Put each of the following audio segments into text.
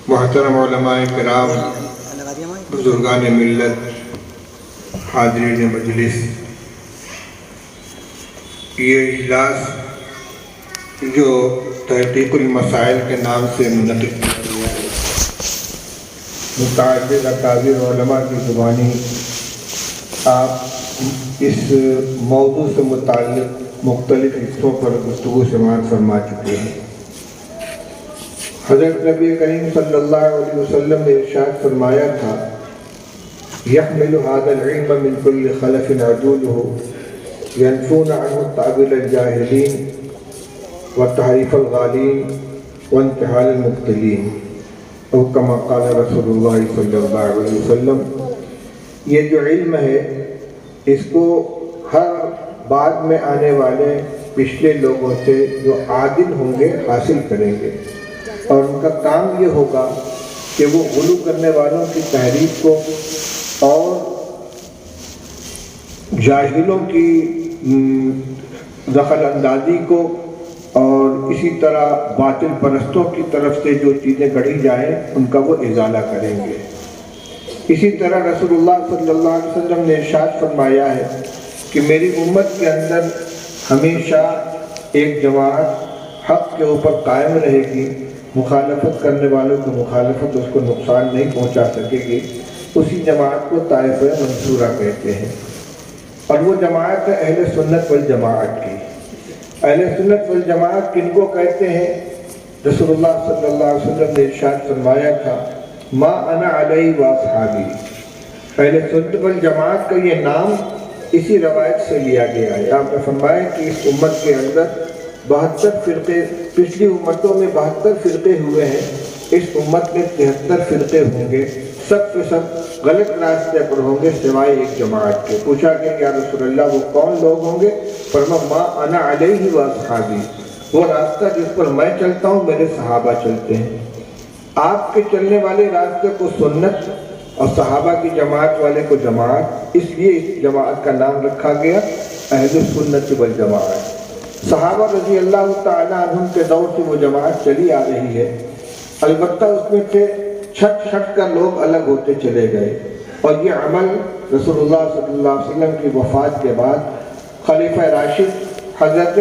محترم علماء کرام، بزرگان ملت، حاضرین مجلس، یہ اجلاس جو تحقیق المسائل کے نام سے منعقد کیا گیا ہے، متعدد اکابر علماء کی زبانی آپ اس موضوع سے متعلق مختلف حصوں پر گفتگو سماعت فرما چکے ہیں۔ حضرت نبی کریم صلی اللہ علیہ وسلم نے ارشاد فرمایا تھا، يحمل هذا العلم من كل خلف عدوله ينفون عنه التأويل الجاهلين وتحريف الغالين وانتحال المبتلين، او كما قال رسول اللہ صلی اللہ علیہ وسلم۔ یہ جو علم ہے اس کو ہر بعد میں آنے والے پچھلے لوگوں سے جو عادل ہوں گے حاصل کریں گے، اور ان کا کام یہ ہوگا کہ وہ غلو کرنے والوں کی تحریف کو اور جاہلوں کی دخل اندازی کو اور اسی طرح باطل پرستوں کی طرف سے جو چیزیں گڑھی جائیں ان کا وہ ازالہ کریں گے۔ اسی طرح رسول اللہ صلی اللہ علیہ وسلم نے ارشاد فرمایا ہے کہ میری امت کے اندر ہمیشہ ایک جماعت حق کے اوپر قائم رہے گی، مخالفت کرنے والوں کو مخالفت اس کو نقصان نہیں پہنچا سکے گی، اسی جماعت کو طائفہ منصورہ کہتے ہیں، اور وہ جماعت ہے اہل سنت والجماعت کی۔ اہل سنت والجماعت کن کو کہتے ہیں؟ رسول اللہ صلی اللہ علیہ وسلم نے ارشاد فرمایا تھا، ما انا علیہ واصحابی۔ اہل سنت والجماعت کا یہ نام اسی روایت سے لیا گیا ہے۔ آپ نے فرمایا کہ اس امت کے اندر 72 فرقے، پچھلی امتوں میں 72 فرقے ہوئے ہیں، اس امت میں 73 فرقے ہوں گے، سب کے سب غلط راستے پر ہوں گے سوائے ایک جماعت کے۔ پوچھا کہ یا رسول اللہ وہ کون لوگ ہوں گے؟ فرمایا ما انا علیہ واصحابی، وہ راستہ جس پر میں چلتا ہوں میرے صحابہ چلتے ہیں۔ آپ کے چلنے والے راستے کو سنت اور صحابہ کی جماعت والے کو جماعت، اس لیے اس جماعت کا نام رکھا گیا اہل سنت والجماعت۔ صحابہ رضی اللہ تعالیٰ عنہم کے دور سے وہ جماعت چلی آ رہی ہے، البتہ اس میں سے چھٹ کر لوگ الگ ہوتے چلے گئے، اور یہ عمل رسول اللہ صلی اللہ علیہ وسلم کی وفات کے بعد خلیفہ راشد حضرت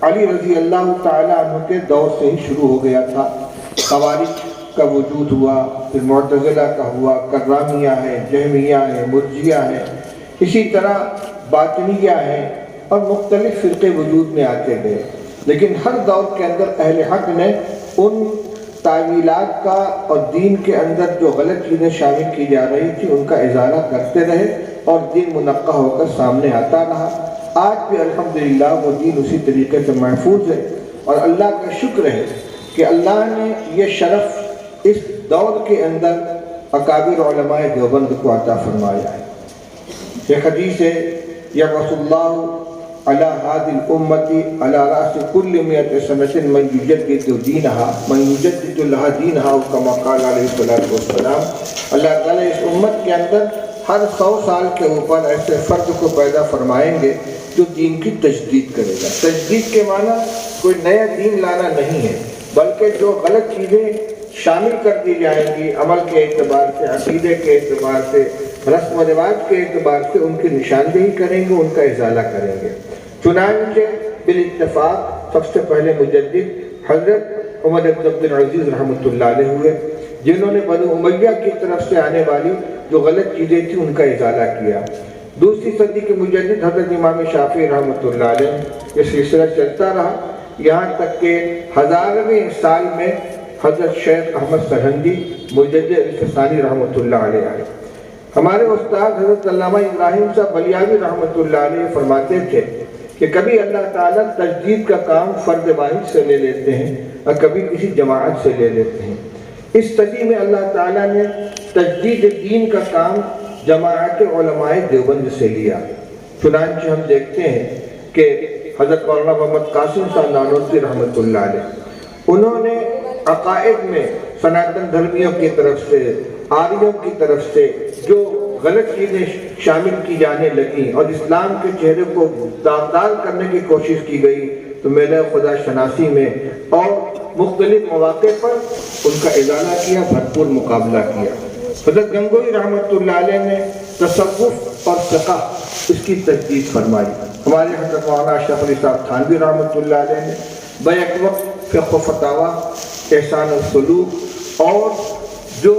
علی رضی اللہ تعالیٰ عنہ کے دور سے ہی شروع ہو گیا تھا۔ خوارج کا وجود ہوا، پھر معتزلہ کا ہوا، کرامیہ ہے، جہمیہ ہے، مرجیہ ہے، اسی طرح باطنیہ ہے، اور مختلف فرقے وجود میں آتے گئے، لیکن ہر دور کے اندر اہل حق نے ان تعویلات کا اور دین کے اندر جو غلط چیزیں شامل کی جا رہی تھی ان کا ازالہ کرتے رہے، اور دین منقح ہو کر سامنے آتا رہا۔ آج بھی الحمدللہ وہ دین اسی طریقے سے محفوظ ہے، اور اللہ کا شکر ہے کہ اللہ نے یہ شرف اس دور کے اندر اکابر علماء دیوبند کو عطا فرمایا ہے۔ ایک حدیث ہے، یبعث اللہ علی هذه الامة على رأس كل 100 سنة من يجدد لها دینها، كما قال علیہ السلام۔ اللہ تعالیٰ اس امت کے اندر ہر 100 سال کے اوپر ایسے فرد کو پیدا فرمائیں گے جو دین کی تجدید کرے گا۔ تجدید کے معنی کوئی نیا دین لانا نہیں ہے، بلکہ جو غلط چیزیں شامل کر دی جائیں گی عمل کے اعتبار سے، عقیدے کے اعتبار سے، رسم و رواج کے اعتبار سے، ان کی نشاندہی کریں گے، ان کا ازالہ کریں گے۔ چنانچہ بالاتفاق سب سے پہلے مجدد حضرت عمر بن عبد العزیز رحمۃ اللہ علیہ ہوئے، جنہوں نے بنو امیہ کی طرف سے آنے والی جو غلط چیزیں تھیں ان کا ازالہ کیا۔ دوسری صدی کے مجدد حضرت امام شافعی رحمۃ اللہ علیہ، یہ سلسلہ چلتا رہا یہاں تک کہ 1000ویں سال میں حضرت شیخ احمد سرہندی مجدد الفسانی رحمۃ اللہ علیہ آئے۔ ہمارے استاد حضرت علامہ ابراہیم صاحب بلیاوی رحمۃ اللہ علیہ فرماتے تھے کہ کبھی اللہ تعالیٰ تجدید کا کام فرد واحد سے لے لیتے ہیں اور کبھی کسی جماعت سے لے لیتے ہیں۔ اس صدی میں اللہ تعالیٰ نے تجدید دین کا کام جماعت علماء دیوبند سے لیا۔ چنانچہ ہم دیکھتے ہیں کہ حضرت مولانا محمد قاسم صاحب نانوتوی رحمۃ اللہ علیہ، انہوں نے عقائد میں سناتن دھرمیوں کی طرف سے، آریوں کی طرف سے جو غلط چیزیں شامل کی جانے لگیں اور اسلام کے چہرے کو داغدار کرنے کی کوشش کی گئی، تو میلہ خدا شناسی میں اور مختلف مواقع پر ان کا ازالہ کیا، بھرپور مقابلہ کیا۔ حضرت گنگوئی رحمۃ اللہ علیہ نے تصوف اور فقہ اس کی تجدید فرمائی۔ ہمارے حضرت مولانا اشرف علی صاحب تھانوی رحمۃ اللہ علیہ نے بیک وقت فقہ و فتاویٰ، احسان السلوک اور جو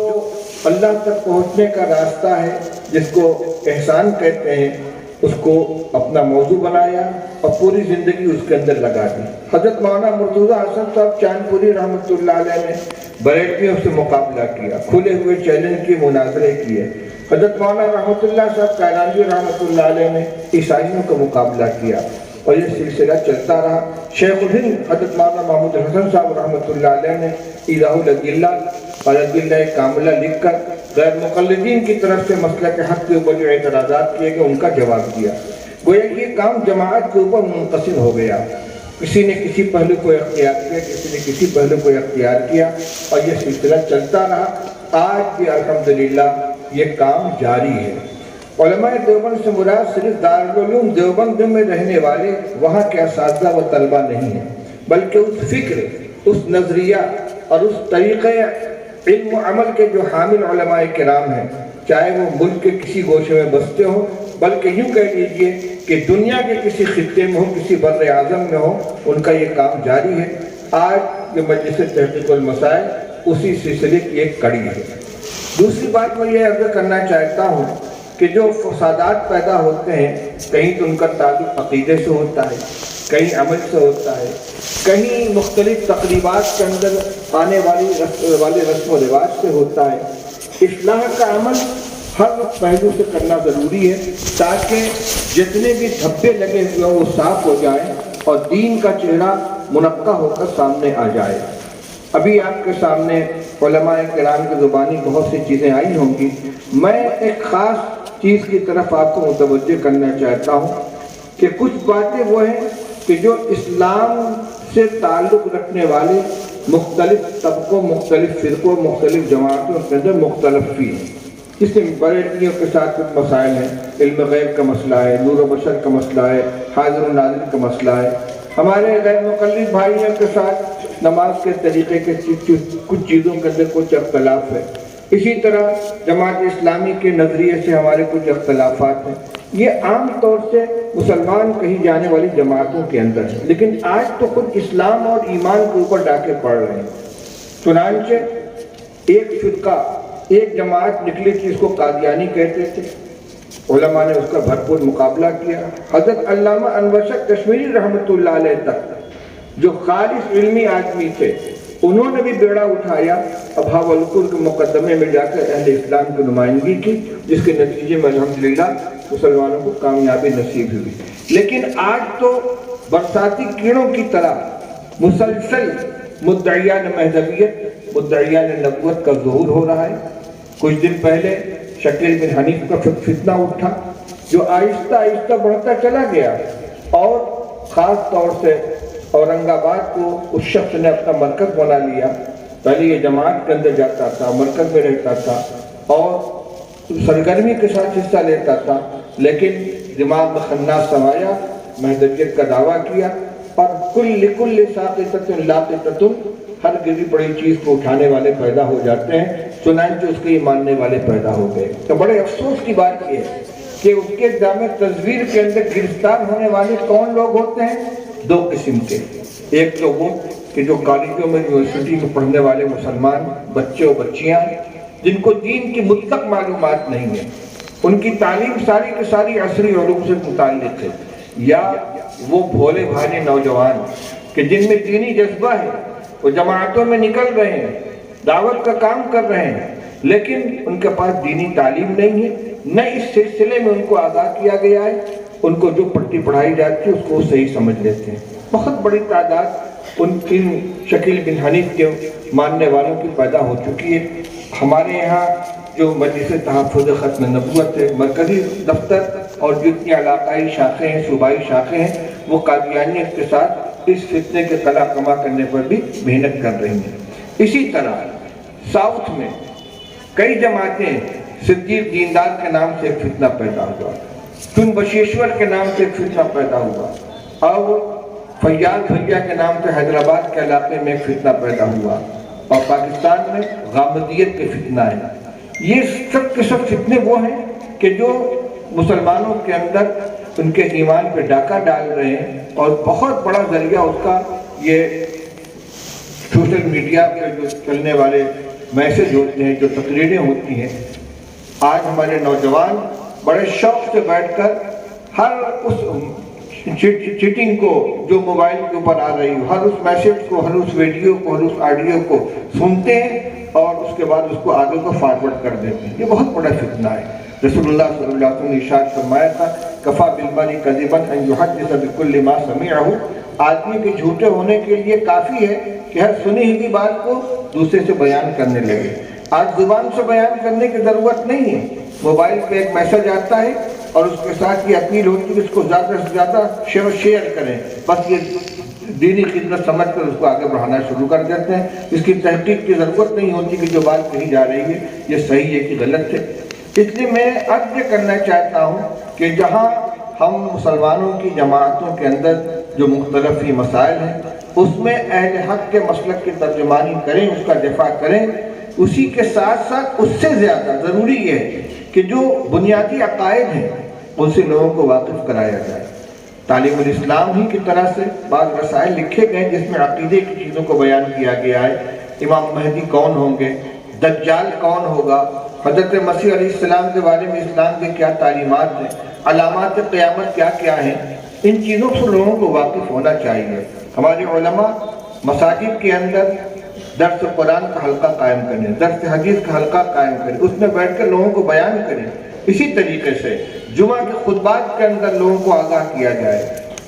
اللہ تک پہنچنے کا راستہ ہے جس کو احسان کہتے ہیں اس کو اپنا موضوع بنایا اور پوری زندگی اس کے اندر لگا دی۔ حضرت مولانا مرتضیٰ حسن صاحب چاند پوری رحمۃ اللہ علیہ نے بریلویوں سے مقابلہ کیا، کھلے ہوئے چیلنج کے مناظرے کیے۔ حضرت مولانا رحمۃ اللہ صاحب کائنانوی رحمۃ اللہ علیہ نے عیسائیوں کا مقابلہ کیا اور یہ سلسلہ چلتا رہا۔ شیخ الہند حضرت مولانا محمود الحسن صاحب رحمۃ اللہ علیہ نے ایذاء الادلہ اور ادلہ کاملہ لکھ کر غیر مقلدین کی طرف سے مسلک حق کے اوپر جو اعتراضات کیے گئے ان کا جواب دیا۔ گویا یہ کام جماعت کے اوپر منقسم ہو گیا، کسی نے کسی پہلو کو اختیار کیا، کسی نے کسی پہلو کو اختیار کیا اور یہ سلسلہ چلتا رہا۔ آج بھی الحمدللہ یہ کام جاری ہے۔ علماء دیوبند سے مراد صرف دارالعلوم دیوبند میں رہنے والے وہاں کے اساتذہ و طلبہ نہیں ہیں، بلکہ اس فکر، اس نظریہ اور اس طریقے علم و عمل کے جو حامل علماء کرام ہیں، چاہے وہ ملک کے کسی گوشے میں بستے ہوں، بلکہ یوں کہہ لیجئے کہ دنیا کے کسی خطے میں ہو، کسی بر اعظم میں ہو، ان کا یہ کام جاری ہے۔ آج یہ مجلس تحقیق المسائل اسی سلسلے کی ایک کڑی ہے۔ دوسری بات میں یہ عرض کرنا چاہتا ہوں کہ جو فسادات پیدا ہوتے ہیں، کہیں تو ان کا تعلق عقیدے سے ہوتا ہے، کہیں عمل سے ہوتا ہے، کہیں مختلف تقریبات کے اندر آنے والے رسم و رواج سے ہوتا ہے۔ اصلاح کا عمل ہر پہلو سے کرنا ضروری ہے تاکہ جتنے بھی دھبے لگے ہوئے ہیں وہ صاف ہو جائیں اور دین کا چہرہ منقع ہو کر سامنے آ جائے۔ ابھی آپ کے سامنے علماء کرام کی زبانی بہت سی چیزیں آئی ہوں گی، میں ایک خاص چیز کی طرف آپ کو متوجہ کرنا چاہتا ہوں کہ کچھ باتیں وہ ہیں کہ جو اسلام سے تعلق رکھنے والے مختلف طبقوں، مختلف فرقوں، مختلف جماعتوں کے اندر مختلف بھی ہیں۔ اس میں بریلویوں کے ساتھ کچھ مسائل ہیں، علم غیب کا مسئلہ ہے، نور و بشر کا مسئلہ ہے، حاضر و ناظر کا مسئلہ ہے۔ ہمارے غیر مقلد بھائیوں کے ساتھ نماز کے طریقے کے کچھ چیزوں کے اندر کچھ اختلاف ہے۔ اسی طرح جماعت اسلامی کے نظریے سے ہمارے کچھ اختلافات ہیں۔ یہ عام طور سے مسلمان کہی جانے والی جماعتوں کے اندر ہے، لیکن آج تو خود اسلام اور ایمان کے اوپر ڈاکے پڑ رہے ہیں۔ چنانچہ ایک فرقہ، ایک جماعت نکلی تھی، اس کو قادیانی کہتے تھے، علماء نے اس کا بھرپور مقابلہ کیا۔ حضرت علامہ انور شاہ کشمیری رحمۃ اللہ علیہ تک جو خالص علمی آدمی تھے، انہوں نے بھی بیڑا اٹھایا، ابھاولپور کے مقدمے میں جا کر اہل اسلام کی نمائندگی کی، جس کے نتیجے میں الحمدللہ مسلمانوں کو کامیابی نصیب ہوئی۔ لیکن آج تو برساتی کیڑوں کی طرح مسلسل مدعیان مہذبیت، مدعیان نبوت کا ظہور ہو رہا ہے۔ کچھ دن پہلے شکیل بن حنیف کا فتنہ اٹھا جو آہستہ آہستہ بڑھتا چلا گیا، اور خاص طور سے اورنگ آباد کو اس شخص نے اپنا مرکز بنا لیا۔ پہلے یہ جماعت کے اندر جاتا تھا، مرکز میں رہتا تھا اور سرگرمی کے ساتھ حصہ لیتا تھا، لیکن دماغ میں خناس سمایا، مہذبیت کا دعویٰ کیا، اور کل ساقطۃ لاقطۃ، ہر گری پڑی چیز کو اٹھانے والے پیدا ہو جاتے ہیں، چنانچہ اس کے ماننے والے پیدا ہو گئے۔ تو بڑے افسوس کی بات یہ ہے کہ اس کے دام تصویر کے اندر گرفتار ہونے والے کون لوگ ہوتے ہیں؟ دو قسم کے۔ ایک تو وہ کہ جو کالجوں میں، یونیورسٹی میں پڑھنے والے مسلمان بچے اور بچیاں ہیں جن کو دین کی مطلق معلومات نہیں ہے، ان کی تعلیم ساری کی ساری عصری علوم سے متعلق ہے، یا وہ بھولے بھالے نوجوان کہ جن میں دینی جذبہ ہے، وہ جماعتوں میں نکل رہے ہیں، دعوت کا کام کر رہے ہیں، لیکن ان کے پاس دینی تعلیم نہیں ہے، نہ اس سلسلے میں ان کو آگاہ کیا گیا ہے۔ ان کو جو پڑھی پڑھائی جاتی ہے اس کو وہ صحیح سمجھ لیتے ہیں۔ بہت بڑی تعداد ان کی شکیل بن حنیف کے ماننے والوں کی پیدا ہو چکی ہے۔ ہمارے یہاں جو مجلس تحفظ ختم نبوت ہے، مرکزی دفتر اور جتنی علاقائی شاخیں ہیں، صوبائی شاخیں ہیں، وہ قادیانیت کے ساتھ اس فتنے کے قلع کما کرنے پر بھی محنت کر رہی ہیں۔ اسی طرح ساؤتھ میں کئی جماعتیں، صدیق دیندار کے نام سے ایک فتنہ پیدا ہوا، چن بشیشور کے نام سے ایک فتنہ پیدا ہوا، اور فیاض بھیا کے نام سے حیدرآباد کے علاقے میں ایک فتنہ پیدا ہوا، اور پاکستان میں غامدیت کے فتنہ ہے۔ یہ سب کے سب فتنے وہ ہیں کہ جو مسلمانوں کے اندر ان کے ایمان پہ ڈاکہ ڈال رہے ہیں، اور بہت بڑا ذریعہ اس کا یہ سوشل میڈیا پہ جو چلنے والے میسج ہوتے ہیں، جو تقریریں ہوتی ہیں۔ آج ہمارے نوجوان بڑے شوق سے بیٹھ کر ہر اس چیٹنگ کو جو موبائل کے اوپر آ رہی ہو، ہر اس میسج کو، ہر اس ویڈیو کو، ہر اس آڈیو کو سنتے ہیں اور اس کے بعد اس کو آگے کو فارورڈ کر دیتے ہیں۔ یہ بہت بڑا فتنہ ہے۔ رسول اللہ صلی اللہ علیہ وسلم نے ارشاد فرمایا تھا، کفا بالمرء کذبا ان یحدث بکل ما سمعہ، آدمی کے جھوٹے ہونے کے لیے کافی ہے کہ ہر سنی ہوئی بات کو دوسرے سے بیان کرنے لگے۔ آج زبان سے بیان کرنے کی ضرورت نہیں ہے، موبائل پہ ایک میسج آتا ہے اور اس کے ساتھ یہ اپیل ہوتی ہے کہ اس کو زیادہ سے زیادہ شیئر کریں، بس یہ دینی خدمت سمجھ کر اس کو آگے بڑھانا شروع کر دیتے ہیں۔ اس کی تحقیق کی ضرورت نہیں ہوتی کہ جو بات کہی جا رہی ہے یہ صحیح ہے کہ غلط ہے۔ اس لیے میں عرض یہ کرنا چاہتا ہوں کہ جہاں ہم مسلمانوں کی جماعتوں کے اندر جو مختلف مسائل ہیں اس میں اہل حق کے مسلک کی ترجمانی کریں، اس کا دفاع کریں، اسی کے ساتھ ساتھ اس سے زیادہ ضروری یہ ہے کہ جو بنیادی عقائد ہیں ان سے لوگوں کو واقف کرایا جائے۔ تعلیم الاسلام ہی کی طرح سے بعض رسائل لکھے گئے جس میں عقیدے کی چیزوں کو بیان کیا گیا ہے۔ امام مہدی کون ہوں گے، دجال کون ہوگا، حضرت مسیح علیہ السلام کے بارے میں اسلام کے کیا تعلیمات ہیں، علامات قیامت کیا کیا ہیں، ان چیزوں سے لوگوں کو واقف ہونا چاہیے۔ ہمارے علماء مساجد کے اندر درس قرآن کا حلقہ قائم کریں، درس حدیث کا حلقہ قائم کریں، اس میں بیٹھ کر لوگوں کو بیان کریں۔ اسی طریقے سے جمعہ کے خطبات کے اندر لوگوں کو آگاہ کیا جائے۔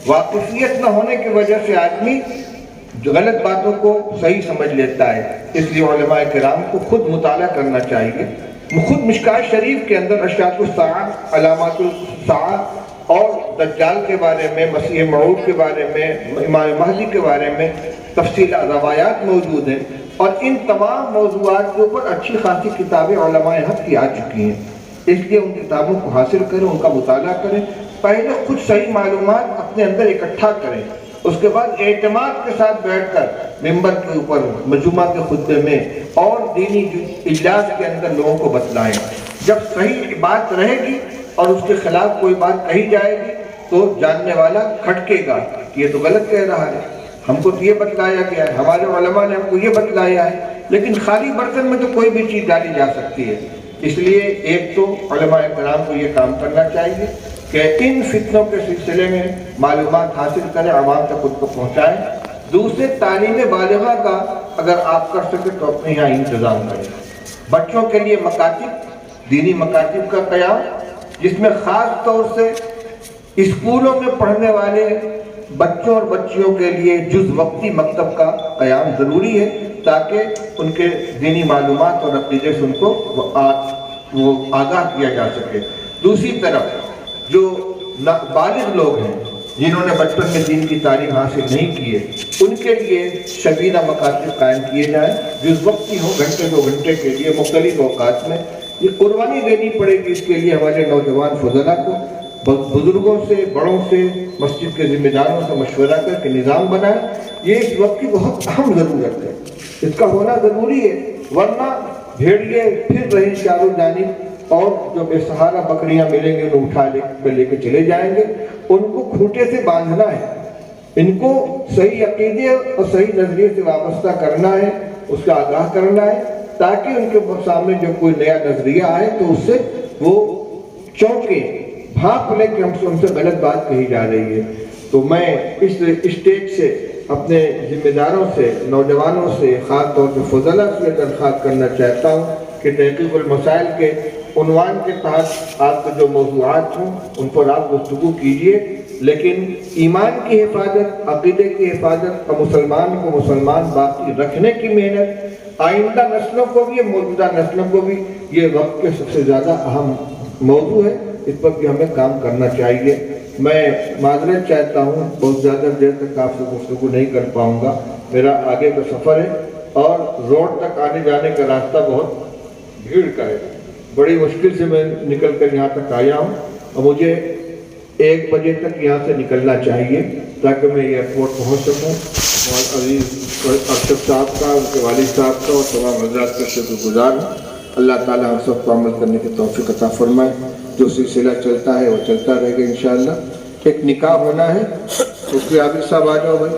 واقفیت نہ ہونے کی وجہ سے آدمی غلط باتوں کو صحیح سمجھ لیتا ہے، اس لیے علماء کرام کو خود مطالعہ کرنا چاہیے۔ خود مشکات شریف کے اندر اشراط الساعہ، علامات الساعہ اور دجال کے بارے میں، مسیح موعود کے بارے میں، امام مہدی کے بارے میں تفصیل روایات موجود ہیں، اور ان تمام موضوعات کے اوپر اچھی خاصی کتابیں علماء حق کی آ چکی ہیں۔ اس لیے ان کتابوں کو حاصل کریں، ان کا مطالعہ کریں، پہلے خود صحیح معلومات اپنے اندر اکٹھا کریں، اس کے بعد اعتماد کے ساتھ بیٹھ کر ممبر کے اوپر جمعہ کے خطبے میں اور دینی اجلاس کے اندر لوگوں کو بتلائیں۔ جب صحیح بات رہے گی اور اس کے خلاف کوئی بات کہی جائے گی تو جاننے والا کھٹکے گا کہ یہ تو غلط کہہ رہا ہے، ہم کو تو یہ بتلایا گیا ہے، ہمارے علماء نے ہم کو یہ بتلایا ہے۔ لیکن خالی برتن میں تو کوئی بھی چیز ڈالی جا سکتی ہے۔ اس لیے ایک تو علماء کرام کو یہ کام کرنا چاہیے کہ ان فتنوں کے سلسلے میں معلومات حاصل کریں، عوام تک خود کو پہنچائیں۔ دوسرے، تعلیم بالغہ کا اگر آپ کر سکیں تو اپنے یہاں انتظام کریں۔ بچوں کے لیے مکاتب، دینی مکاتب کا قیام، جس میں خاص طور سے اسکولوں میں پڑھنے والے بچوں اور بچیوں کے لیے جز وقتی مکتب کا قیام ضروری ہے، تاکہ ان کے دینی معلومات اور عقیدے سے ان کو وہ آگاہ کیا جا سکے۔ دوسری طرف جو بالغ لوگ ہیں جنہوں نے بچپن میں دین کی تعلیم حاصل نہیں کی ہے، ان کے لیے شبینہ مکاتب قائم کیے جائیں، جز وقتی ہو، گھنٹے 2 گھنٹے کے لیے مختلف اوقات میں۔ یہ قربانی دینی پڑے گی اس کے لیے ہمارے نوجوان فضلاء کو، بزرگوں سے، بڑوں سے، مسجد کے ذمہ داروں سے مشورہ کر کے نظام بنائیں۔ یہ اس وقت کی بہت اہم ضرورت ہے، اس کا ہونا ضروری ہے، ورنہ بھیڑیے پھر رہے چاروں جانب اور جو بے سہارا بکریاں ملیں گے انہیں اٹھا لے کے چلے جائیں گے۔ ان کو کھوٹے سے باندھنا ہے، ان کو صحیح عقیدے اور صحیح نظریے سے وابستہ کرنا ہے، اس کا آگاہ کرنا ہے، تاکہ ان کے سامنے جو کوئی نیا نظریہ آئے تو اس سے وہ چونکیں، بھاپ لے کہ ہم سے غلط بات کہی جا رہی ہے۔ تو میں اس اسٹیج سے اپنے ذمہ داروں سے، نوجوانوں سے، خاص طور سے فضلاء سے درخواست کرنا چاہتا ہوں کہ تحقیق المسائل کے عنوان کے تحت آپ کے جو موضوعات ہوں ان پر آپ گفتگو کیجیے، لیکن ایمان کی حفاظت، عقیدے کی حفاظت اور مسلمان کو مسلمان باقی رکھنے کی محنت آئندہ نسلوں کو بھی، موجودہ نسلوں کو بھی، یہ وقت کے سب سے زیادہ اہم موضوع ہے، اس پر بھی ہمیں کام کرنا چاہیے۔ میں معذرت چاہتا ہوں، بہت زیادہ دیر تک آپ سے گفتگو نہیں کر پاؤں گا، میرا آگے کا سفر ہے اور روڈ تک آنے جانے کا راستہ بہت بھیڑ کا ہے، بڑی مشکل سے میں نکل کر یہاں تک آیا ہوں، اور مجھے 1 بجے تک یہاں سے نکلنا چاہیے تاکہ میں ایئرپورٹ پہنچ سکوں اور عزیز ارشد صاحب کا، ان کے والد صاحب کا اور تمام حضرات کا شکر گزار ہوں۔ اللہ تعالی ہم سب کو عمل کرنے کی توفیق عطا فرمائے۔ جو سلسلہ چلتا ہے وہ چلتا رہے گا انشاءاللہ۔ ایک نکاح ہونا ہے، اس لیے عابد صاحب آ جاؤ بھائی۔